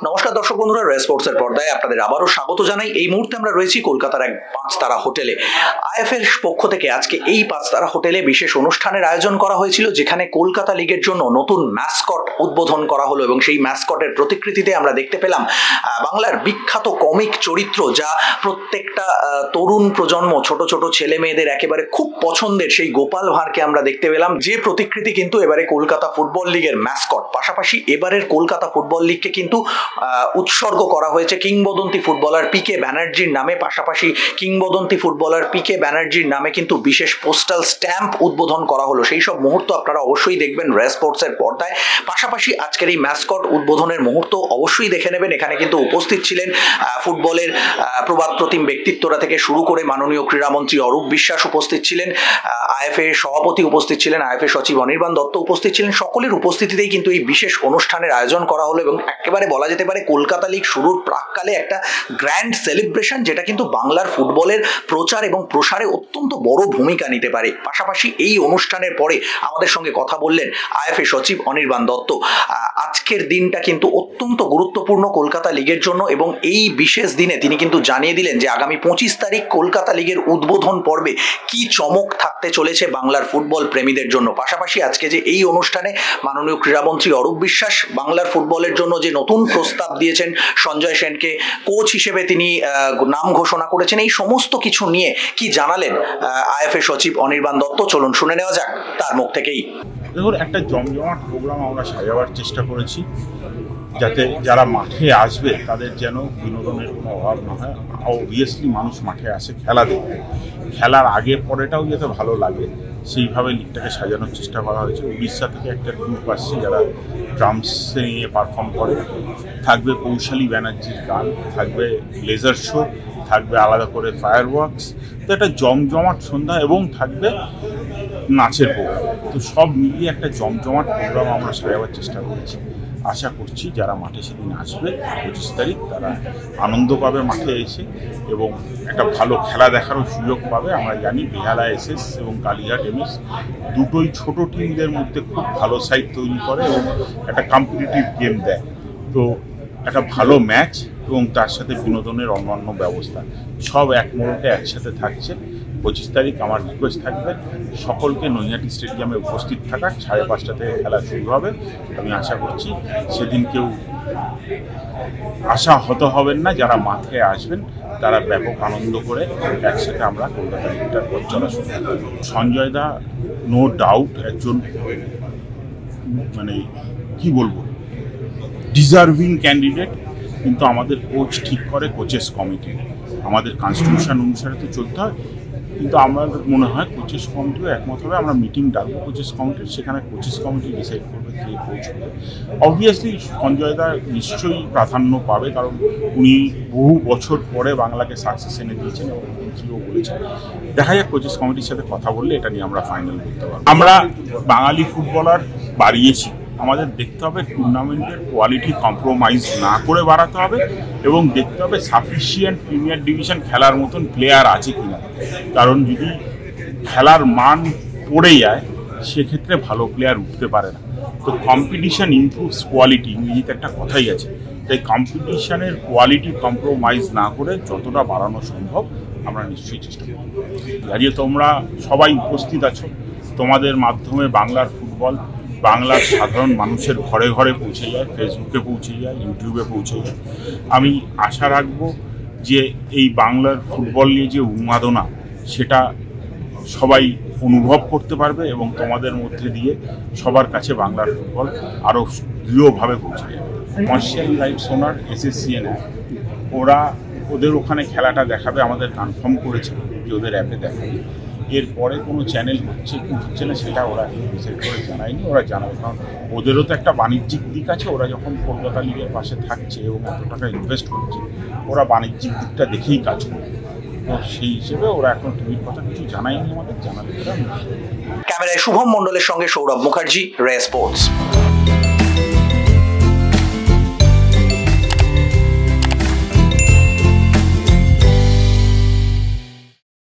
নমস্কার দর্শক বন্ধুরা, রে স্পোর্টসের পর্দায় আপনাদের আবারও স্বাগত জানাই। এই মুহূর্তে আমরা রয়েছি কলকাতার এক 5 তারা হোটেলে। আইএফএর পক্ষ থেকে আজকে এই 5 তারা হোটেলে বিশেষ অনুষ্ঠানের আয়োজন করা হয়েছিল, যেখানে কলকাতা লিগের জন্য নতুন ম্যাসকট উদ্বোধন করা হলো এবং সেই ম্যাসকটের প্রতিকৃতিতে আমরা দেখতে পেলাম বাংলার বিখ্যাত কমিক চরিত্র, যা প্রত্যেকটা তরুণ প্রজন্ম, ছোট ছোট ছেলে মেয়েদের একেবারে খুব পছন্দের, সেই গোপাল ভাঁড়কে আমরা দেখতে পেলাম, যে প্রতিকৃতি কিন্তু এবারে কলকাতা ফুটবল লিগের ম্যাসকট। পাশাপাশি এবারের কলকাতা ফুটবল লিগকে কিন্তু উৎসর্গ করা হয়েছে কিংবদন্তি ফুটবলার পিকে ব্যানার্জির নামে। পাশাপাশি কিংবদন্তি ফুটবলার পিকে ব্যানার্জির নামে কিন্তু বিশেষ পোস্টাল স্ট্যাম্প উদ্বোধন করা হলো। সেই সব মুহূর্ত আপনারা অবশ্যই দেখবেন রে স্পোর্টসের পর্দায়। পাশাপাশি আজকের এই ম্যাসকট উদ্বোধনের মুহূর্ত অবশ্যই দেখে নেবেন। এখানে কিন্তু উপস্থিত ছিলেন ফুটবলের প্রবাদ প্রতিম ব্যক্তিত্বরা থেকে শুরু করে মাননীয় ক্রীড়ামন্ত্রী অরূপ বিশ্বাস উপস্থিত ছিলেন, আইএফএ সভাপতি উপস্থিত ছিলেন, আইএফএ সচিব অনির্বাণ দত্ত উপস্থিত ছিলেন। সকলের উপস্থিতিতেই কিন্তু এই বিশেষ অনুষ্ঠানের আয়োজন করা হলো এবং একেবারে বলা যেতে পারে কলকাতা লিগ শুরুর প্রাককালে একটা গ্র্যান্ড সেলিব্রেশন, যেটা কিন্তু বাংলার ফুটবলের প্রচার এবং প্রসারে অত্যন্ত বড় ভূমিকা নিতে পারে। পাশাপাশি এই অনুষ্ঠানের পরে আমাদের সঙ্গে কথা বললেন আইএফএ সচিব অনির্বাণ দত্ত। আজকের দিনটা কিন্তু অত্যন্ত গুরুত্বপূর্ণ কলকাতা লিগের জন্য এবং এই বিশেষ দিনে তিনি কিন্তু জানিয়ে দিলেন যে আগামী 25 তারিখ কলকাতা লিগের উদ্বোধন পর্বে কি চমক থাকতে চলেছে বাংলার ফুটবল প্রেমীদের জন্য। পাশাপাশি আজকে যে এই অনুষ্ঠানে মাননীয় ক্রীড়ামন্ত্রী অরূপ বিশ্বাস বাংলার ফুটবলের জন্য যে নতুন প্রস্তাব দিয়েছেন, সঞ্জয় সেনকে কোচ হিসেবে তিনি নাম ঘোষণা করেছেন, এই সমস্ত কিছু নিয়ে কি জানালেন আইএফএ সচিব অনির্বাণ দত্ত, চলুন শুনে নেওয়া যাক তার মুখ থেকেই। দেখুন, একটা জমজমাট প্রোগ্রাম আমরা সাজাবার চেষ্টা করেছি, যাতে যারা মাঠে আসবে তাদের যেন বিনোদনের কোনো অভাব না হয়। অবভিয়াসলি মানুষ মাঠে আসে খেলা দেখতে, খেলার আগে পরেটাও যাতে ভালো লাগে সেইভাবে লিগটাকে সাজানোর চেষ্টা করা হয়েছে। উড়িষ্যা থেকে একটা গ্রুপ আসছে যারা ড্রামসে নিয়ে পারফর্ম করে, থাকবে কৌশালী ব্যানার্জির গান, থাকবে লেজার শো, থাকবে আলাদা করে ফায়ার ওয়ার্কস, তো একটা জমজমাট সন্ধ্যা এবং থাকবে নাচের প্রোগ্রাম। তো সব মিলিয়ে একটা জমজমাট প্রোগ্রাম আমরা সাজাবার চেষ্টা করেছি। আশা করছি যারা মাঠে সেদিন আসবে 25 তারিখ, তারা আনন্দ পাবে মাঠে এসে এবং একটা ভালো খেলা দেখারও সুযোগ পাবে। আমরা জানি বেহালা এসএস এবং কালীঘাট এমএস দুটোই ছোট টিমদের মধ্যে খুব ভালো সাইড তৈরি করে এবং একটা কম্পিটিটিভ গেম দেয়। তো একটা ভালো ম্যাচ এবং তার সাথে বিনোদনের অন্যান্য ব্যবস্থা সব এক মোড়কে একসাথে থাকছে। 25 তারিখ আমার রিকোয়েস্ট থাকবে সকলকে নৈহাটি স্টেডিয়ামে উপস্থিত থাকার। 5:30 থেকে খেলা শুরু হবে। আমি আশা করছি সেদিন কেউ আশাহত হবেন না। যারা মাঠে আসবেন তারা ব্যাপক আনন্দ করে একসাথে আমরা কলকাতা লিগটার পথ চলা শুরু করব। সঞ্জয় দা নো ডাউট একজন কি বলবো ডিজার্ভিং ক্যান্ডিডেট, কিন্তু আমাদের কোচ ঠিক করে কোচেস কমিটি। আমাদের কনস্টিটিউশন অনুসারে তো চলতে হয়, কিন্তু আমার মনে হয় কোচেস কমিটিও একমত হবে। আমরা মিটিং ডাকবো কোচেস কমিটির, সেখানে কোচেস কমিটি ডিসাইড করবে কে কোচ হবে। অবভিয়াসলি সঞ্জয়দা নিশ্চয়ই প্রাধান্য পাবে, কারণ উনি বহু বছর পরে বাংলাকে সাকসেস এনে দিয়েছেন এবং কোচও বলেছেন। দেখা যাক কোচেস কমিটির সাথে কথা বললে এটা নিয়ে আমরা ফাইনাল করতে পারবো। আমরা বাঙালি ফুটবলার বাড়িয়েছি, আমাদের দেখতে হবে টুর্নামেন্টের কোয়ালিটি কম্প্রোমাইজ না করে বাড়াতে হবে এবং দেখতে হবে সাফিসিয়েন্ট প্রিমিয়ার ডিভিশন খেলার মতন প্লেয়ার আছে কিনা। কারণ যদি খেলার মান পড়ে যায় সেক্ষেত্রে ভালো প্লেয়ার উঠতে পারে না। তো কম্পিটিশান ইমপ্রুভস কোয়ালিটি, ইংরেজিতে একটা কথাই আছে। তাই কম্পিটিশানের কোয়ালিটি কম্প্রোমাইজ না করে যতটা বাড়ানো সম্ভব আমরা নিশ্চয়ই চেষ্টা করব। আজকে তোমরা সবাই উপস্থিত আছো, তোমাদের মাধ্যমে বাংলার ফুটবল বাংলার সাধারণ মানুষের ঘরে ঘরে পৌঁছে যায়, ফেসবুকে পৌঁছে যায়, ইউটিউবে পৌঁছে যায়। আমি আশা রাখব যে এই বাংলার ফুটবল নিয়ে যে উন্মাদনা সেটা সবাই অনুভব করতে পারবে এবং তোমাদের মধ্যে দিয়ে সবার কাছে বাংলার ফুটবল আরও দৃঢ়ভাবে পৌঁছে যাবে। কমার্শিয়াল রাইটস ওনার এসএসসিএন ওরা ওদের ওখানে খেলাটা দেখাবে, আমাদের কনফার্ম করেছে যে ওদের অ্যাপে দেখাবে। এরপরে কোনো চ্যানেল হচ্ছে কি হচ্ছে না সেটা ওরা ডিসাইড করে জানায়নি, ওরা জানাবে। কারণ ওদেরও তো একটা বাণিজ্যিক দিক আছে। ওরা যখন কলকাতা লিগের পাশে থাকছে এবং এত টাকা ইনভেস্ট করছে, ওরা বাণিজ্যিক দিকটা দেখেই কাজ করবে। তো সেই হিসেবে ওরা এখন টিভির কথা কিছু জানায়নি, আমাদের জানালে। ক্যামেরায় শুভম মণ্ডলের সঙ্গে সৌরভ মুখার্জি, রে স্পোর্টস।